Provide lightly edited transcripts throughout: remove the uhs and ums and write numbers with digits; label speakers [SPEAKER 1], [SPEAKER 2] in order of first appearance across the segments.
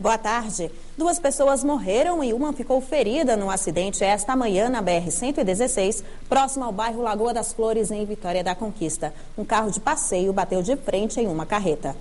[SPEAKER 1] Boa tarde. 2 pessoas morreram e uma ficou ferida num acidente esta manhã na BR-116, próximo ao bairro Lagoa das Flores, em Vitória da Conquista. Um carro de passeio bateu de frente em uma carreta.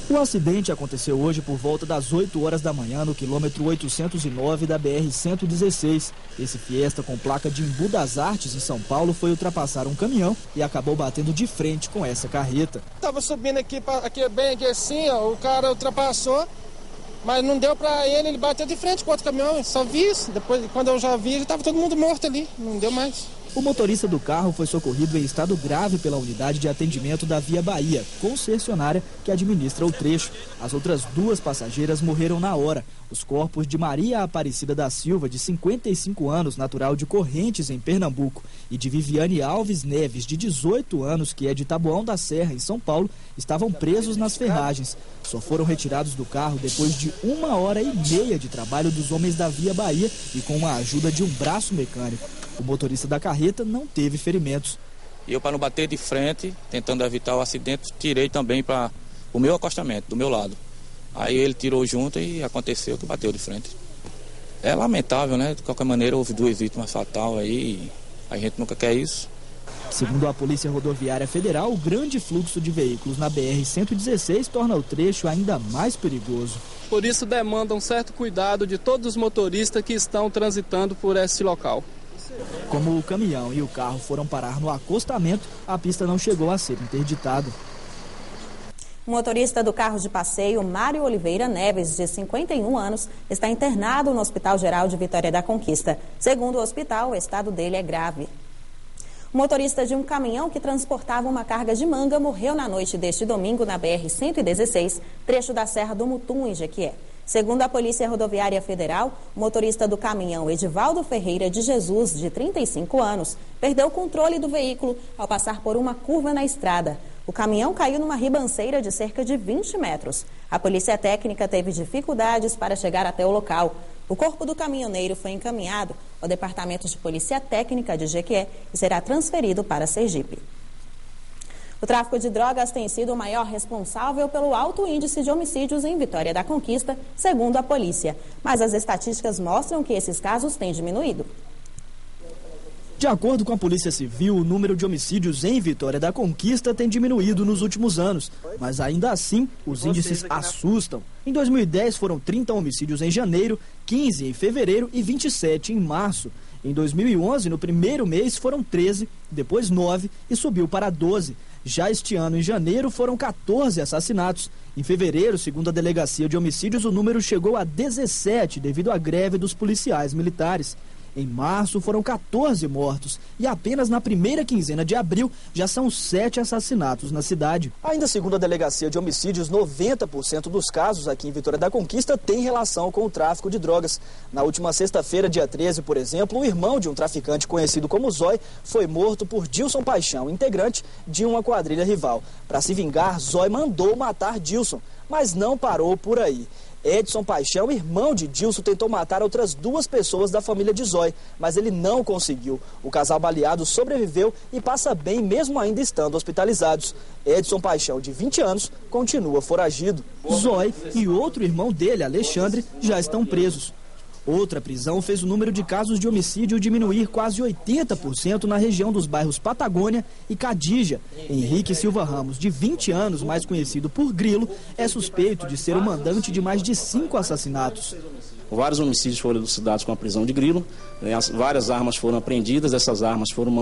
[SPEAKER 2] O acidente aconteceu hoje por volta das 8 horas da manhã no quilômetro 809 da BR-116. Esse Fiesta com placa de Embu das Artes, em São Paulo, foi ultrapassar um caminhão e acabou batendo de frente com essa carreta.
[SPEAKER 3] Estava subindo aqui bem aqui assim, ó, o cara ultrapassou, mas não deu para ele bateu de frente com outro caminhão, só vi isso. Depois, quando eu já vi, já estava todo mundo morto ali, não deu mais.
[SPEAKER 2] O motorista do carro foi socorrido em estado grave pela unidade de atendimento da Via Bahia, concessionária que administra o trecho. As outras 2 passageiras morreram na hora. Os corpos de Maria Aparecida da Silva, de 55 anos, natural de Correntes, em Pernambuco, e de Viviane Alves Neves, de 18 anos, que é de Taboão da Serra, em São Paulo, estavam presos nas ferragens. Só foram retirados do carro depois de 1h30 de trabalho dos homens da Via Bahia e com a ajuda de um braço mecânico. O motorista da carreta não teve ferimentos.
[SPEAKER 4] Eu, para não bater de frente, tentando evitar o acidente, tirei também para o meu acostamento, do meu lado. Aí ele tirou junto e aconteceu que bateu de frente. É lamentável, né? De qualquer maneira, houve 2 vítimas fatais aí e a gente nunca quer isso.
[SPEAKER 2] Segundo a Polícia Rodoviária Federal, o grande fluxo de veículos na BR-116 torna o trecho ainda mais perigoso.
[SPEAKER 5] Por isso demanda um certo cuidado de todos os motoristas que estão transitando por esse local.
[SPEAKER 2] Como o caminhão e o carro foram parar no acostamento, a pista não chegou a ser interditada.
[SPEAKER 1] O motorista do carro de passeio, Mário Oliveira Neves, de 51 anos, está internado no Hospital Geral de Vitória da Conquista. Segundo o hospital, o estado dele é grave. O motorista de um caminhão que transportava uma carga de manga morreu na noite deste domingo na BR-116, trecho da Serra do Mutum, em Jequié. Segundo a Polícia Rodoviária Federal, o motorista do caminhão Edivaldo Ferreira de Jesus, de 35 anos, perdeu o controle do veículo ao passar por uma curva na estrada. O caminhão caiu numa ribanceira de cerca de 20 metros. A polícia técnica teve dificuldades para chegar até o local. O corpo do caminhoneiro foi encaminhado ao Departamento de Polícia Técnica de Jequié e será transferido para Sergipe. O tráfico de drogas tem sido o maior responsável pelo alto índice de homicídios em Vitória da Conquista, segundo a polícia. Mas as estatísticas mostram que esses casos têm diminuído.
[SPEAKER 2] De acordo com a Polícia Civil, o número de homicídios em Vitória da Conquista tem diminuído nos últimos anos, mas ainda assim os índices assustam. Em 2010 foram 30 homicídios em janeiro, 15 em fevereiro e 27 em março. Em 2011, no primeiro mês, foram 13, depois 9 e subiu para 12. Já este ano, em janeiro, foram 14 assassinatos. Em fevereiro, segundo a Delegacia de Homicídios, o número chegou a 17 devido à greve dos policiais militares. Em março, foram 14 mortos e apenas na primeira quinzena de abril já são 7 assassinatos na cidade. Ainda segundo a Delegacia de Homicídios, 90% dos casos aqui em Vitória da Conquista têm relação com o tráfico de drogas. Na última sexta-feira, dia 13, por exemplo, o irmão de um traficante conhecido como Zói foi morto por Dilson Paixão, integrante de uma quadrilha rival. Para se vingar, Zói mandou matar Dilson, mas não parou por aí. Edson Paixão, irmão de Dilson, tentou matar outras 2 pessoas da família de Zói, mas ele não conseguiu. O casal baleado sobreviveu e passa bem mesmo ainda estando hospitalizados. Edson Paixão, de 20 anos, continua foragido. Zói e outro irmão dele, Alexandre, já estão presos. Outra prisão fez o número de casos de homicídio diminuir quase 80% na região dos bairros Patagônia e Cadija. Henrique Silva Ramos, de 20 anos, mais conhecido por Grilo, é suspeito de ser o mandante de mais de 5 assassinatos.
[SPEAKER 6] Vários homicídios foram elucidados com a prisão de Grilo, várias armas foram apreendidas, essas armas foram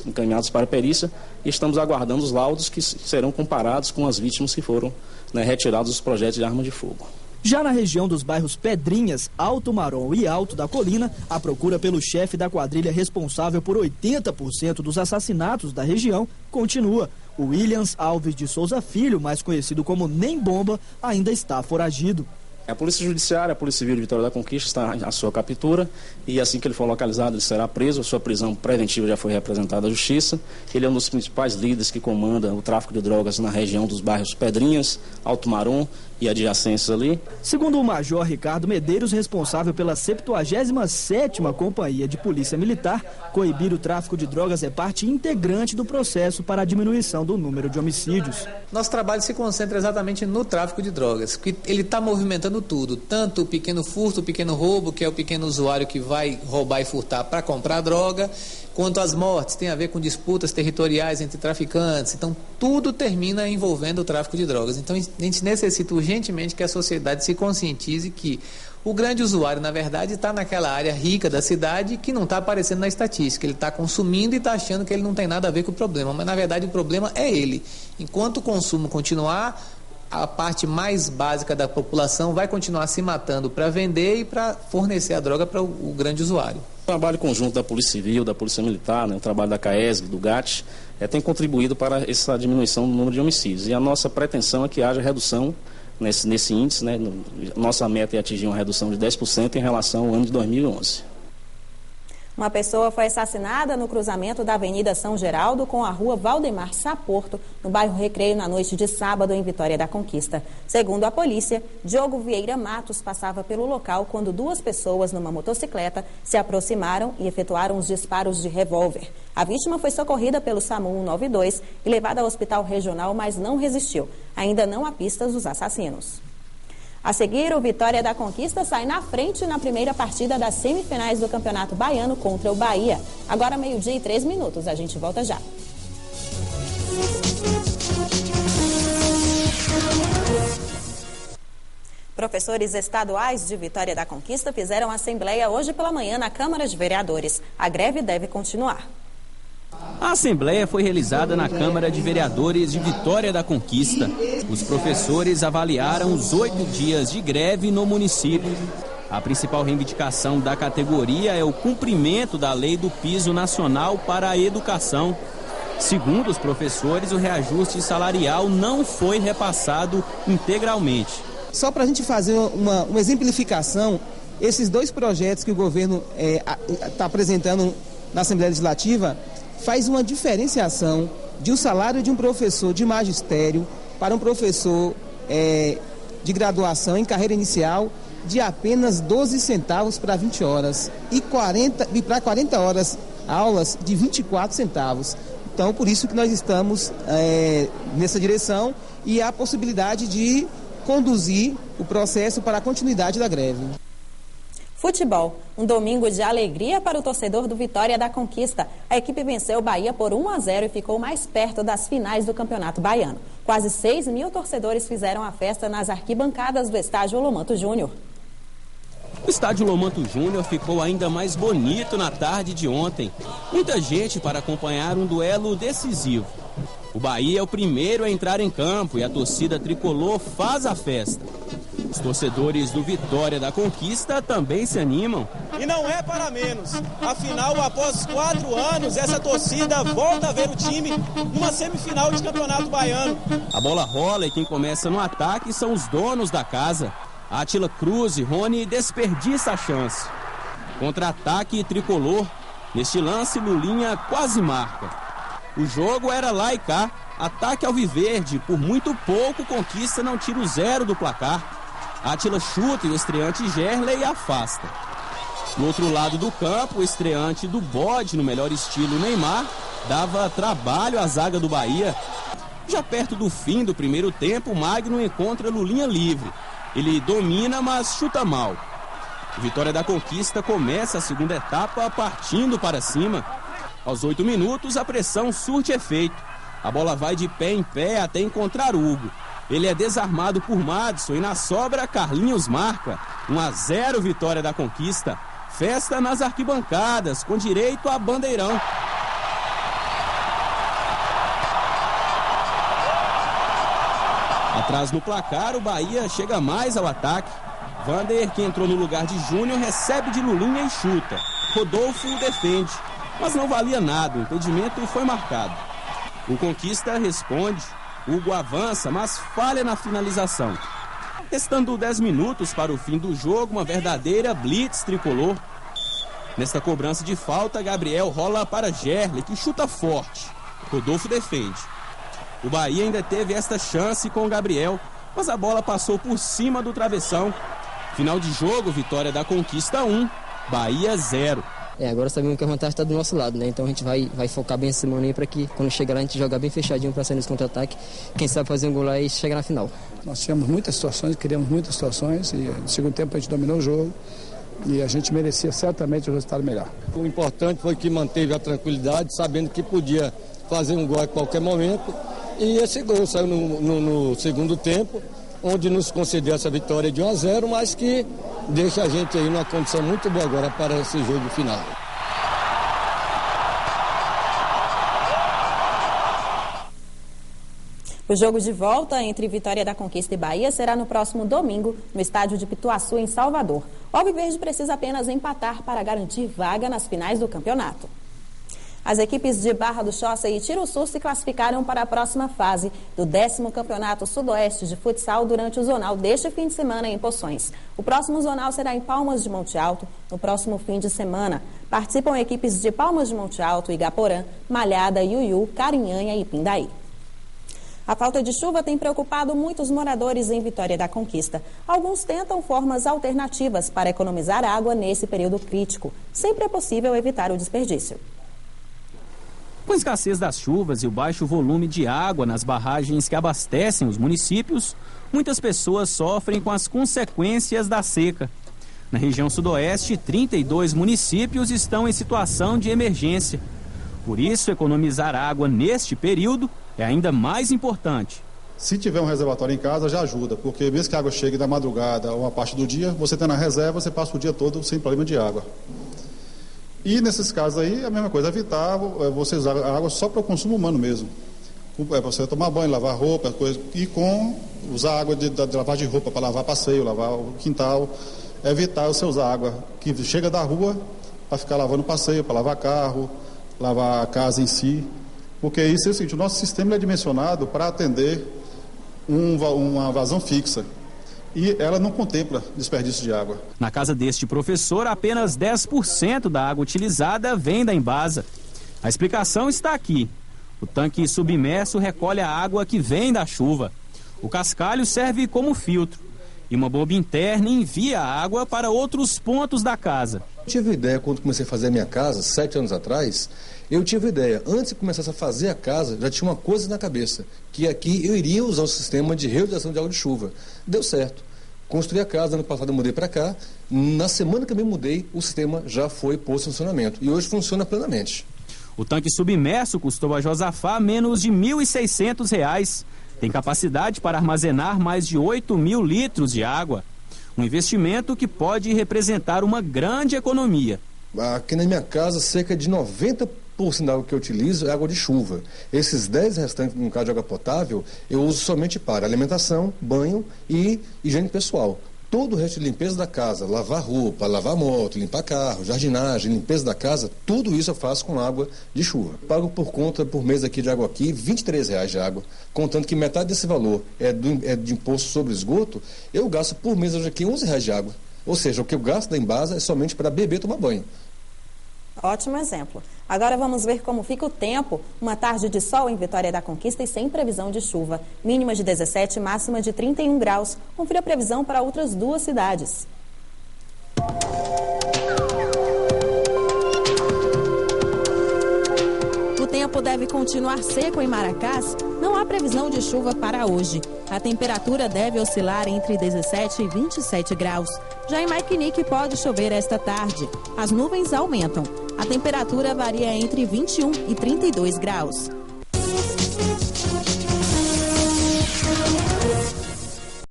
[SPEAKER 6] encaminhadas para a perícia e estamos aguardando os laudos que serão comparados com as vítimas que foram retirados dos projetos de arma de fogo.
[SPEAKER 2] Já na região dos bairros Pedrinhas, Alto Marom e Alto da Colina, a procura pelo chefe da quadrilha responsável por 80% dos assassinatos da região continua. O Williams Alves de Souza Filho, mais conhecido como Nem Bomba, ainda está foragido.
[SPEAKER 6] A Polícia Judiciária, a Polícia Civil de Vitória da Conquista está à sua captura e assim que ele for localizado ele será preso. A sua prisão preventiva já foi representada à Justiça. Ele é um dos principais líderes que comanda o tráfico de drogas na região dos bairros Pedrinhas, Alto Marom e adjacências ali.
[SPEAKER 2] Segundo o Major Ricardo Medeiros, responsável pela 77ª Companhia de Polícia Militar, coibir o tráfico de drogas é parte integrante do processo para a diminuição do número de homicídios.
[SPEAKER 7] Nosso trabalho se concentra exatamente no tráfico de drogas, que ele está movimentando tudo, tanto o pequeno furto, o pequeno roubo, que é o pequeno usuário que vai roubar e furtar para comprar droga, quanto as mortes, tem a ver com disputas territoriais entre traficantes. Então, tudo termina envolvendo o tráfico de drogas. Então, a gente necessita urgentemente que a sociedade se conscientize que o grande usuário, na verdade, está naquela área rica da cidade que não está aparecendo na estatística. Ele está consumindo e está achando que ele não tem nada a ver com o problema, mas, na verdade, o problema é ele. Enquanto o consumo continuar, a parte mais básica da população vai continuar se matando para vender e para fornecer a droga para o grande usuário.
[SPEAKER 6] O trabalho conjunto da Polícia Civil, da Polícia Militar, né, o trabalho da CAESG, do GAT, tem contribuído para essa diminuição do número de homicídios. E a nossa pretensão é que haja redução nesse índice, né? Nossa meta é atingir uma redução de 10% em relação ao ano de 2011.
[SPEAKER 1] Uma pessoa foi assassinada no cruzamento da Avenida São Geraldo com a rua Valdemar Saporto, no bairro Recreio, na noite de sábado, em Vitória da Conquista. Segundo a polícia, Diogo Vieira Matos passava pelo local quando duas pessoas numa motocicleta se aproximaram e efetuaram os disparos de revólver. A vítima foi socorrida pelo SAMU 192 e levada ao hospital regional, mas não resistiu. Ainda não há pistas dos assassinos. A seguir, o Vitória da Conquista sai na frente na primeira partida das semifinais do Campeonato Baiano contra o Bahia. Agora, 12:03, a gente volta já. Professores estaduais de Vitória da Conquista fizeram assembleia hoje pela manhã na Câmara de Vereadores. A greve deve continuar.
[SPEAKER 8] A assembleia foi realizada na Câmara de Vereadores de Vitória da Conquista. Os professores avaliaram os 8 dias de greve no município. A principal reivindicação da categoria é o cumprimento da Lei do Piso Nacional para a Educação. Segundo os professores, o reajuste salarial não foi repassado integralmente.
[SPEAKER 9] Só para a gente fazer uma exemplificação, esses dois projetos que o governo está apresentando na Assembleia Legislativa faz uma diferenciação de um salário de um professor de magistério para um professor de graduação em carreira inicial de apenas 12 centavos para 20 horas e para 40 horas aulas de 24 centavos. Então, por isso que nós estamos nessa direção e há a possibilidade de conduzir o processo para a continuidade da greve.
[SPEAKER 1] Futebol, um domingo de alegria para o torcedor do Vitória da Conquista. A equipe venceu o Bahia por 1-0 e ficou mais perto das finais do Campeonato Baiano. Quase 6 mil torcedores fizeram a festa nas arquibancadas do estádio Lomanto Júnior.
[SPEAKER 8] O estádio Lomanto Júnior ficou ainda mais bonito na tarde de ontem. Muita gente para acompanhar um duelo decisivo. O Bahia é o primeiro a entrar em campo e a torcida tricolor faz a festa. Os torcedores do Vitória da Conquista também se animam.
[SPEAKER 10] E não é para menos. Afinal, após 4 anos, essa torcida volta a ver o time numa semifinal de Campeonato Baiano.
[SPEAKER 8] A bola rola e quem começa no ataque são os donos da casa. Átila Cruz e Rony desperdiça a chance. Contra-ataque tricolor. Neste lance, Lulinha quase marca. O jogo era lá e cá. Ataque alviverde. Por muito pouco, Conquista não tira o 0 do placar. Átila chuta e o estreante Gerley afasta. No outro lado do campo, o estreante do bode, no melhor estilo Neymar, dava trabalho à zaga do Bahia. Já perto do fim do primeiro tempo, Magno encontra Lulinha livre. Ele domina, mas chuta mal. O Vitória da Conquista começa a segunda etapa partindo para cima. Aos 8 minutos, a pressão surte efeito. A bola vai de pé em pé até encontrar Hugo. Ele é desarmado por Madison e na sobra Carlinhos marca. 1-0 Vitória da Conquista. Festa nas arquibancadas, com direito a bandeirão. Atrás no placar, o Bahia chega mais ao ataque. Vander, que entrou no lugar de Júnior, recebe de Lulinha e chuta. Rodolfo defende, mas não valia nada, o impedimento foi marcado. O Conquista responde. Hugo avança, mas falha na finalização. Restando 10 minutos para o fim do jogo, uma verdadeira blitz tricolor. Nesta cobrança de falta, Gabriel rola para Gerley, que chuta forte. Rodolfo defende. O Bahia ainda teve esta chance com o Gabriel, mas a bola passou por cima do travessão. Final de jogo, Vitória da Conquista 1, Bahia 0.
[SPEAKER 11] Agora sabemos que a vantagem está do nosso lado, né? Então a gente vai focar bem essa semana aí para que quando chegar lá a gente jogar bem fechadinho para sair nos contra-ataque. Quem sabe fazer um gol lá e chegar na final.
[SPEAKER 12] Nós tivemos muitas situações, criamos muitas situações e no segundo tempo a gente dominou o jogo e a gente merecia certamente o resultado melhor.
[SPEAKER 13] O importante foi que manteve a tranquilidade, sabendo que podia fazer um gol a qualquer momento. E esse gol saiu no segundo tempo, onde nos concedeu essa vitória de 1-0, mas que deixa a gente aí numa condição muito boa agora para esse jogo final.
[SPEAKER 1] O jogo de volta entre Vitória da Conquista e Bahia será no próximo domingo, no estádio de Pituaçu, em Salvador. O Alviverde precisa apenas empatar para garantir vaga nas finais do campeonato. As equipes de Barra do Choça e Tiruçu se classificaram para a próxima fase do 10º Campeonato Sudoeste de Futsal durante o zonal deste fim de semana em Poções. O próximo zonal será em Palmas de Monte Alto, no próximo fim de semana. Participam equipes de Palmas de Monte Alto, Igaporã, Malhada, Iuiú, Carinhanha e Pindaí. A falta de chuva tem preocupado muitos moradores em Vitória da Conquista. Alguns tentam formas alternativas para economizar água nesse período crítico. Sempre é possível evitar o desperdício.
[SPEAKER 8] Com a escassez das chuvas e o baixo volume de água nas barragens que abastecem os municípios, muitas pessoas sofrem com as consequências da seca. Na região sudoeste, 32 municípios estão em situação de emergência. Por isso, economizar água neste período é ainda mais importante.
[SPEAKER 14] Se tiver um reservatório em casa, já ajuda, porque mesmo que a água chegue da madrugada ou uma parte do dia, você tendo a reserva, você passa o dia todo sem problema de água. E nesses casos aí, a mesma coisa, evitar você usar a água só para o consumo humano mesmo. Você tomar banho, lavar roupa, coisa, e usar água de lavar de roupa para lavar passeio, lavar o quintal. Evitar você usar água que chega da rua para ficar lavando passeio, para lavar carro, lavar a casa em si. Porque isso é o seguinte, o nosso sistema é dimensionado para atender uma vazão fixa. E ela não contempla desperdício de água.
[SPEAKER 8] Na casa deste professor, apenas 10% da água utilizada vem da Embasa. A explicação está aqui. O tanque submerso recolhe a água que vem da chuva. O cascalho serve como filtro. E uma bomba interna envia a água para outros pontos da casa.
[SPEAKER 15] Eu tive ideia, quando comecei a fazer a minha casa, 7 anos atrás, eu tive ideia, antes de começar a fazer a casa, já tinha uma coisa na cabeça, que aqui eu iria usar o sistema de reutilização de água de chuva. Deu certo. Construí a casa, ano passado eu mudei para cá, na semana que eu me mudei, o sistema já foi posto em funcionamento e hoje funciona plenamente.
[SPEAKER 8] O tanque submerso custou a Josafá menos de R$ 1.600. Tem capacidade para armazenar mais de 8.000 litros de água. Um investimento que pode representar uma grande economia.
[SPEAKER 15] Aqui na minha casa, cerca de 90% da água que eu utilizo é água de chuva. Esses 10 restantes, no caso de água potável, eu uso somente para alimentação, banho e higiene pessoal. Todo o resto de limpeza da casa, lavar roupa, lavar moto, limpar carro, jardinagem, limpeza da casa, tudo isso eu faço com água de chuva. Pago por conta, por mês aqui de água aqui, R$ 23 de água. Contando que metade desse valor é de imposto sobre esgoto, eu gasto por mês hoje aqui R$ 11 de água. Ou seja, o que eu gasto da Embasa é somente para beber e tomar banho.
[SPEAKER 1] Ótimo exemplo. Agora vamos ver como fica o tempo. Uma tarde de sol em Vitória da Conquista e sem previsão de chuva. Mínima de 17, máxima de 31 graus. Confira a previsão para outras duas cidades. O tempo deve continuar seco em Maracás. Não há previsão de chuva para hoje. A temperatura deve oscilar entre 17 e 27 graus. Já em Maikinique pode chover esta tarde. As nuvens aumentam. A temperatura varia entre 21 e 32 graus.